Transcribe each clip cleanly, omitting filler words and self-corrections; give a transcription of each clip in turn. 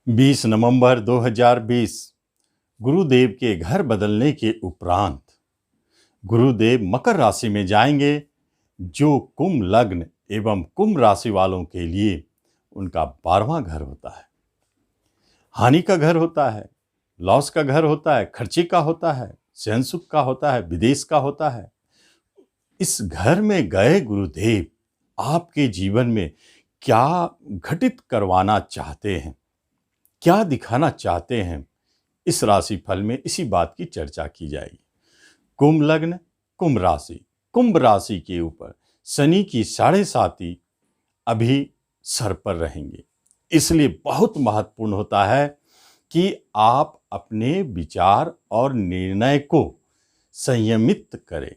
20 नवंबर 2020 गुरुदेव के घर बदलने के उपरांत गुरुदेव मकर राशि में जाएंगे, जो कुंभ लग्न एवं कुंभ राशि वालों के लिए उनका 12वां घर होता है। हानि का घर होता है, लॉस का घर होता है, खर्चे का होता है, सहन सुख का होता है, विदेश का होता है। इस घर में गए गुरुदेव आपके जीवन में क्या घटित करवाना चाहते हैं, क्या दिखाना चाहते हैं, इस राशि फल में इसी बात की चर्चा की जाएगी। कुंभ लग्न, कुंभ राशि, कुंभ राशि के ऊपर शनि की 7.5 अभी सर पर रहेंगे, इसलिए बहुत महत्वपूर्ण होता है कि आप अपने विचार और निर्णय को संयमित करें,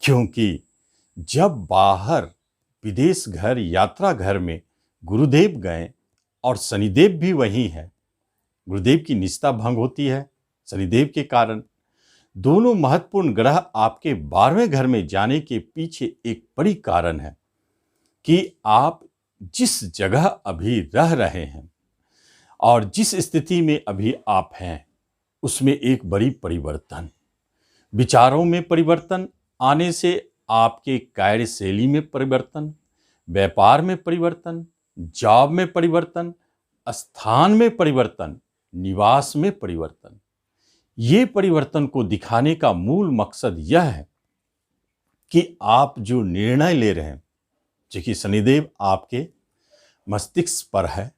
क्योंकि जब बाहर विदेश घर, यात्रा घर में गुरुदेव गए और शनिदेव भी वहीं है, गुरुदेव की निष्ठा भंग होती है शनिदेव के कारण। दोनों महत्वपूर्ण ग्रह आपके 12वें घर में जाने के पीछे एक बड़ी कारण है कि आप जिस जगह अभी रह रहे हैं और जिस स्थिति में अभी आप हैं, उसमें एक बड़ी परिवर्तन, विचारों में परिवर्तन आने से आपके कार्यशैली में परिवर्तन, व्यापार में परिवर्तन, जॉब में परिवर्तन, स्थान में परिवर्तन, निवास में परिवर्तन। ये परिवर्तन को दिखाने का मूल मकसद यह है कि आप जो निर्णय ले रहे हैं, क्योंकि शनिदेव आपके मस्तिष्क पर है,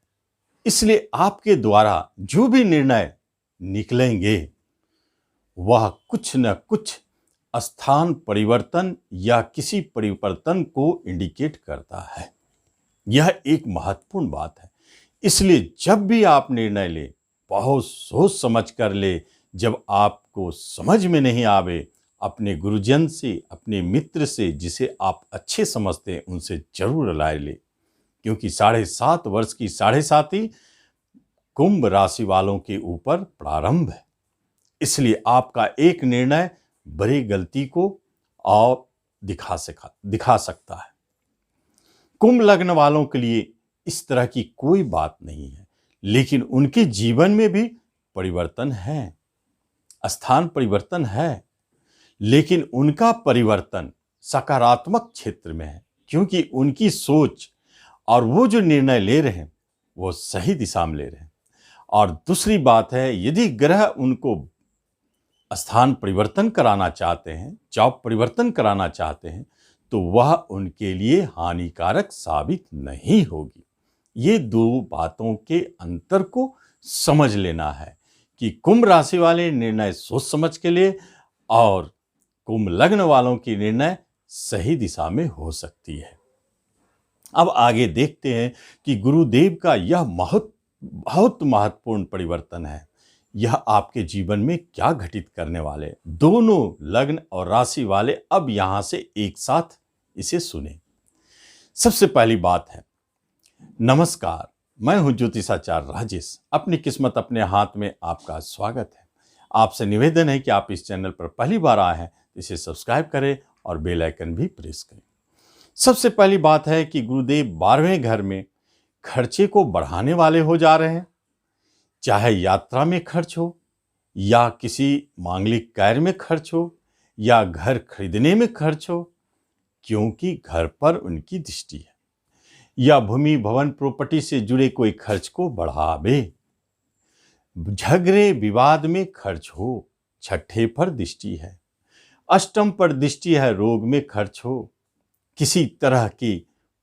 इसलिए आपके द्वारा जो भी निर्णय निकलेंगे वह कुछ न कुछ स्थान परिवर्तन या किसी परिवर्तन को इंडिकेट करता है। यह एक महत्वपूर्ण बात है, इसलिए जब भी आप निर्णय ले, बहुत सोच समझ कर ले। जब आपको समझ में नहीं आवे, अपने गुरुजन से, अपने मित्र से, जिसे आप अच्छे समझते हैं, उनसे जरूर राय ले, क्योंकि 7.5 वर्ष की 7.5 कुंभ राशि वालों के ऊपर प्रारंभ है। इसलिए आपका एक निर्णय बड़ी गलती को और दिखा सकता है। कुंभ लग्न वालों के लिए इस तरह की कोई बात नहीं है, लेकिन उनके जीवन में भी परिवर्तन है, स्थान परिवर्तन है, लेकिन उनका परिवर्तन सकारात्मक क्षेत्र में है, क्योंकि उनकी सोच और वो जो निर्णय ले रहे हैं वो सही दिशा में ले रहे हैं। और दूसरी बात है, यदि ग्रह उनको स्थान परिवर्तन कराना चाहते हैं, जॉब परिवर्तन कराना चाहते हैं, तो वह उनके लिए हानिकारक साबित नहीं होगी। ये दो बातों के अंतर को समझ लेना है कि कुंभ राशि वाले निर्णय सोच समझ के लिए और कुंभ लग्न वालों की निर्णय सही दिशा में हो सकती है। अब आगे देखते हैं कि गुरुदेव का यह बहुत महत्वपूर्ण परिवर्तन है, यह आपके जीवन में क्या घटित करने वाले। दोनों लग्न और राशि वाले अब यहां से एक साथ इसे सुने। सबसे पहली बात है, नमस्कार, मैं हूं ज्योतिषाचार्य राजेश। अपनी किस्मत अपने हाथ में आपका स्वागत है। आपसे निवेदन है कि आप इस चैनल पर पहली बार आए हैं तो इसे सब्सक्राइब करें और बेल आइकन भी प्रेस करें। सबसे पहली बात है कि गुरुदेव 12वें घर में खर्चे को बढ़ाने वाले हो जा रहे हैं, चाहे यात्रा में खर्च हो या किसी मांगलिक कार्य में खर्च हो या घर खरीदने में खर्च हो, क्योंकि घर पर उनकी दृष्टि है, या भूमि भवन प्रॉपर्टी से जुड़े कोई खर्च को बढ़ावे, झगड़े विवाद में खर्च हो, छठे पर दृष्टि है, अष्टम पर दृष्टि है, रोग में खर्च हो, किसी तरह की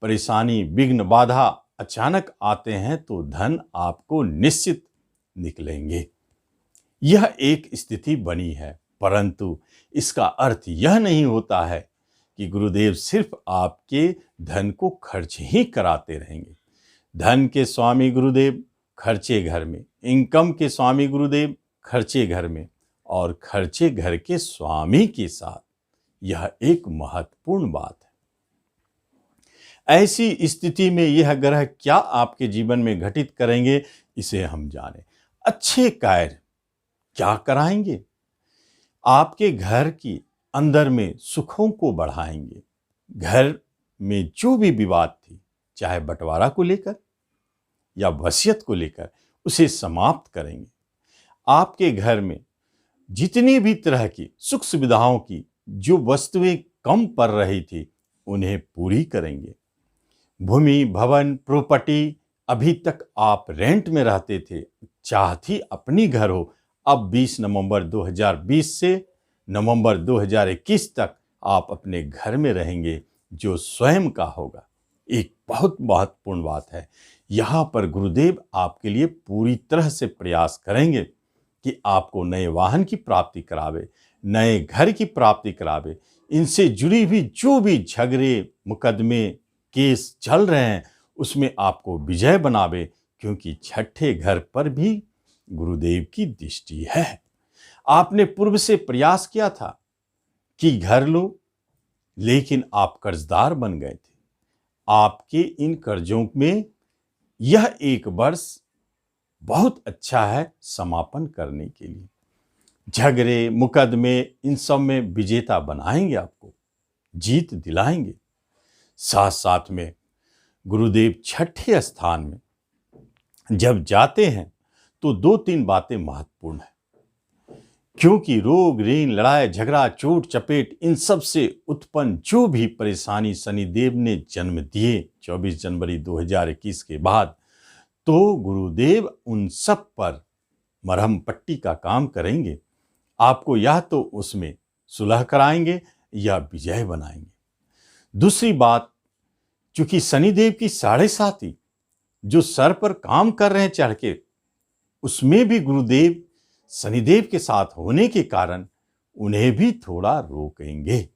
परेशानी, विघ्न, बाधा अचानक आते हैं तो धन आपको निश्चित निकलेंगे। यह एक स्थिति बनी है, परंतु इसका अर्थ यह नहीं होता है कि गुरुदेव सिर्फ आपके धन को खर्च ही कराते रहेंगे। धन के स्वामी गुरुदेव खर्चे घर में, इनकम के स्वामी गुरुदेव खर्चे घर में, और खर्चे घर के स्वामी के साथ, यह एक महत्वपूर्ण बात है। ऐसी स्थिति में यह ग्रह क्या आपके जीवन में घटित करेंगे, इसे हम जानें। अच्छे कार्य क्या कराएंगे? आपके घर की अंदर में सुखों को बढ़ाएंगे। घर में जो भी विवाद थी, चाहे बंटवारा को लेकर या वसीयत को लेकर, उसे समाप्त करेंगे। आपके घर में जितनी भी तरह की सुख सुविधाओं की जो वस्तुएं कम पड़ रही थी उन्हें पूरी करेंगे। भूमि, भवन, प्रॉपर्टी, अभी तक आप रेंट में रहते थे, चाहती अपनी घर हो, अब 20 नवंबर 2020 से नवंबर 2021 तक आप अपने घर में रहेंगे जो स्वयं का होगा। एक बहुत महत्वपूर्ण बात है, यहाँ पर गुरुदेव आपके लिए पूरी तरह से प्रयास करेंगे कि आपको नए वाहन की प्राप्ति करावे, नए घर की प्राप्ति करावे। इनसे जुड़ी हुई जो भी झगड़े, मुकदमे, केस चल रहे हैं उसमें आपको विजय बनावे, क्योंकि छठे घर पर भी गुरुदेव की दृष्टि है। आपने पूर्व से प्रयास किया था कि घर लो, लेकिन आप कर्जदार बन गए थे। आपके इन कर्जों में यह एक वर्ष बहुत अच्छा है समापन करने के लिए। झगड़े, मुकदमे, इन सब में विजेता बनाएंगे, आपको जीत दिलाएंगे। साथ साथ में गुरुदेव छठे स्थान में जब जाते हैं तो 2-3 बातें महत्वपूर्ण है, क्योंकि रोग, ऋण, लड़ाई, झगड़ा, चोट, चपेट, इन सब से उत्पन्न जो भी परेशानी शनिदेव ने जन्म दिए 24 जनवरी 2021 के बाद, तो गुरुदेव उन सब पर मरहम पट्टी का काम करेंगे। आपको या तो उसमें सुलह कराएंगे या विजय बनाएंगे। दूसरी बात, चूंकि शनिदेव की 7.5 जो सर पर काम कर रहे हैं चढ़ के, उसमें भी गुरुदेव शनिदेव के साथ होने के कारण उन्हें भी थोड़ा रोकेंगे।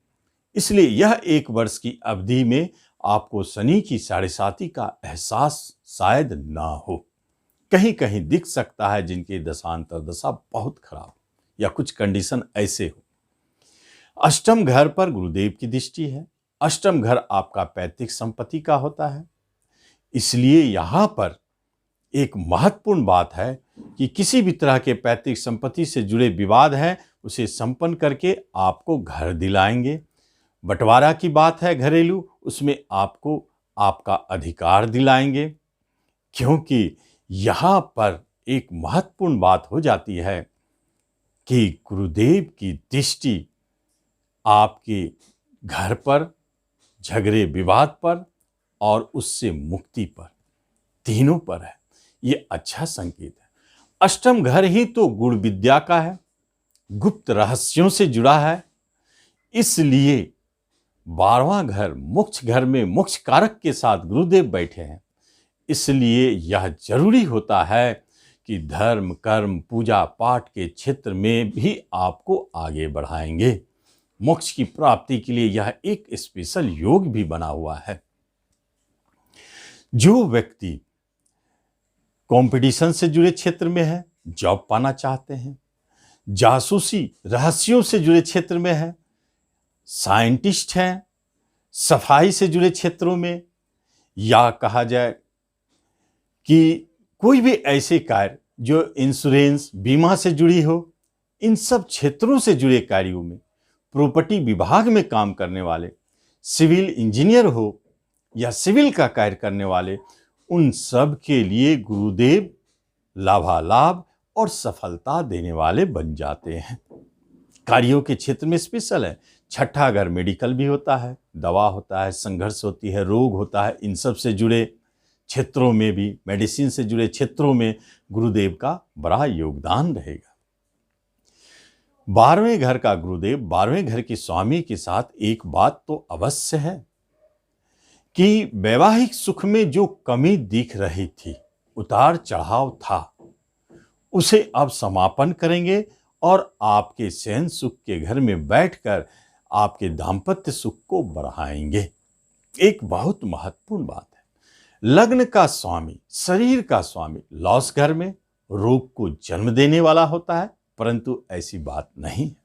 इसलिए यह एक वर्ष की अवधि में आपको शनि की 7.5 का एहसास शायद ना हो। कहीं कहीं दिख सकता है जिनके दशांतर दशा बहुत खराब या कुछ कंडीशन ऐसे हो। अष्टम घर पर गुरुदेव की दृष्टि है। अष्टम घर आपका पैतृक संपत्ति का होता है। इसलिए यहां पर एक महत्वपूर्ण बात है कि किसी भी तरह के पैतृक संपत्ति से जुड़े विवाद हैं उसे संपन्न करके आपको घर दिलाएंगे। बंटवारा की बात है घरेलू, उसमें आपको आपका अधिकार दिलाएंगे, क्योंकि यहाँ पर एक महत्वपूर्ण बात हो जाती है कि गुरुदेव की दृष्टि आपके घर पर, झगड़े विवाद पर और उससे मुक्ति पर, तीनों पर है। ये अच्छा संकेत है। अष्टम घर ही तो गुण विद्या का है, गुप्त रहस्यों से जुड़ा है। इसलिए 12वां घर मोक्ष घर में मोक्ष कारक के साथ गुरुदेव बैठे हैं। इसलिए यह जरूरी होता है कि धर्म, कर्म, पूजा पाठ के क्षेत्र में भी आपको आगे बढ़ाएंगे। मोक्ष की प्राप्ति के लिए यह एक स्पेशल योग भी बना हुआ है। जो व्यक्ति कंपटीशन से जुड़े क्षेत्र में है, जॉब पाना चाहते हैं, जासूसी रहस्यों से जुड़े क्षेत्र में है, साइंटिस्ट हैं, सफाई से जुड़े क्षेत्रों में, या कहा जाए कि कोई भी ऐसे कार्य जो इंश्योरेंस, बीमा से जुड़ी हो, इन सब क्षेत्रों से जुड़े कार्यों में, प्रॉपर्टी विभाग में काम करने वाले, सिविल इंजीनियर हो या सिविल का कार्य करने वाले, उन सब के लिए गुरुदेव लाभालाभ और सफलता देने वाले बन जाते हैं। कार्यों के क्षेत्र में स्पेशल है। छठा घर मेडिकल भी होता है, दवा होता है, संघर्ष होती है, रोग होता है। इन सब से जुड़े क्षेत्रों में भी, मेडिसिन से जुड़े क्षेत्रों में गुरुदेव का बड़ा योगदान रहेगा। 12वें घर का गुरुदेव 12वें घर के स्वामी के साथ एक बात तो अवश्य है कि वैवाहिक सुख में जो कमी दिख रही थी, उतार चढ़ाव था, उसे अब समापन करेंगे और आपके शयन सुख के घर में बैठकर आपके दाम्पत्य सुख को बढ़ाएंगे। एक बहुत महत्वपूर्ण बात है, लग्न का स्वामी, शरीर का स्वामी लॉस घर में रोग को जन्म देने वाला होता है, परंतु ऐसी बात नहीं है,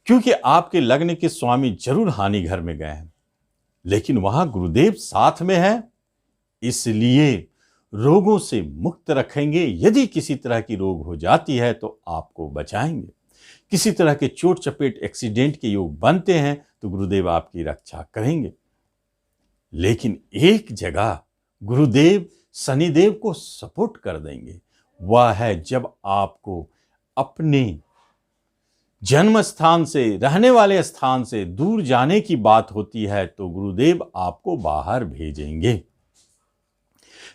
क्योंकि आपके लग्न के स्वामी जरूर हानि घर में गए हैं, लेकिन वहां गुरुदेव साथ में है, इसलिए रोगों से मुक्त रखेंगे। यदि किसी तरह की रोग हो जाती है तो आपको बचाएंगे। किसी तरह के चोट चपेट, एक्सीडेंट के योग बनते हैं तो गुरुदेव आपकी रक्षा करेंगे। लेकिन एक जगह गुरुदेव शनिदेव को सपोर्ट कर देंगे, वह है जब आपको अपने जन्म स्थान से, रहने वाले स्थान से दूर जाने की बात होती है तो गुरुदेव आपको बाहर भेजेंगे।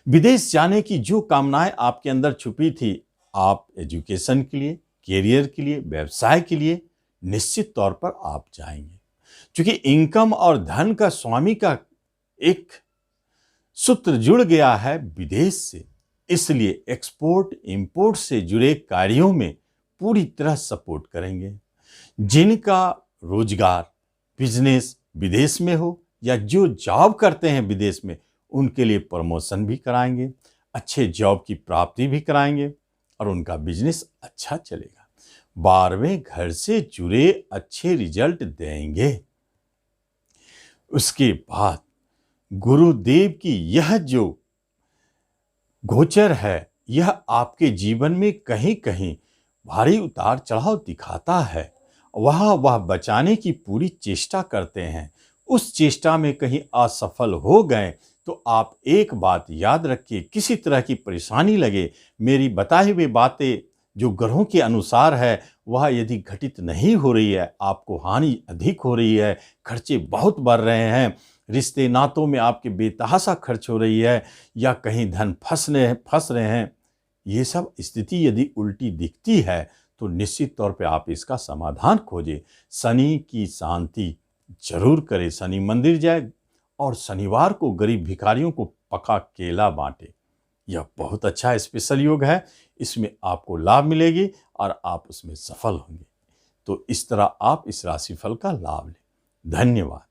विदेश जाने की जो कामनाएं आपके अंदर छुपी थी, आप एजुकेशन के लिए, कैरियर के लिए, व्यवसाय के लिए निश्चित तौर पर आप जाएंगे। क्योंकि इनकम और धन का स्वामी का एक सूत्र जुड़ गया है विदेश से, इसलिए एक्सपोर्ट इंपोर्ट से जुड़े कार्यों में पूरी तरह सपोर्ट करेंगे। जिनका रोजगार, बिजनेस विदेश में हो या जो जॉब करते हैं विदेश में, उनके लिए प्रमोशन भी कराएंगे, अच्छे जॉब की प्राप्ति भी कराएंगे और उनका बिजनेस अच्छा चलेगा। 12वें घर से जुड़े अच्छे रिजल्ट देंगे। उसके बाद गुरुदेव की यह जो गोचर है, यह आपके जीवन में कहीं कहीं भारी उतार चढ़ाव दिखाता है। वह बचाने की पूरी चेष्टा करते हैं। उस चेष्टा में कहीं असफल हो गए तो आप एक बात याद रखिए, किसी तरह की परेशानी लगे, मेरी बताई हुई बातें जो ग्रहों के अनुसार है वह यदि घटित नहीं हो रही है, आपको हानि अधिक हो रही है, खर्चे बहुत बढ़ रहे हैं, रिश्ते नातों में आपके बेतहाशा खर्च हो रही है या कहीं धन फंस रहे हैं, ये सब स्थिति यदि उल्टी दिखती है तो निश्चित तौर पे आप इसका समाधान खोजें। शनि की शांति जरूर करें, शनि मंदिर जाए और शनिवार को गरीब भिखारियों को पका केला बांटे। यह बहुत अच्छा स्पेशल योग है, इसमें आपको लाभ मिलेगी और आप उसमें सफल होंगे। तो इस तरह आप इस राशिफल का लाभ लें। धन्यवाद।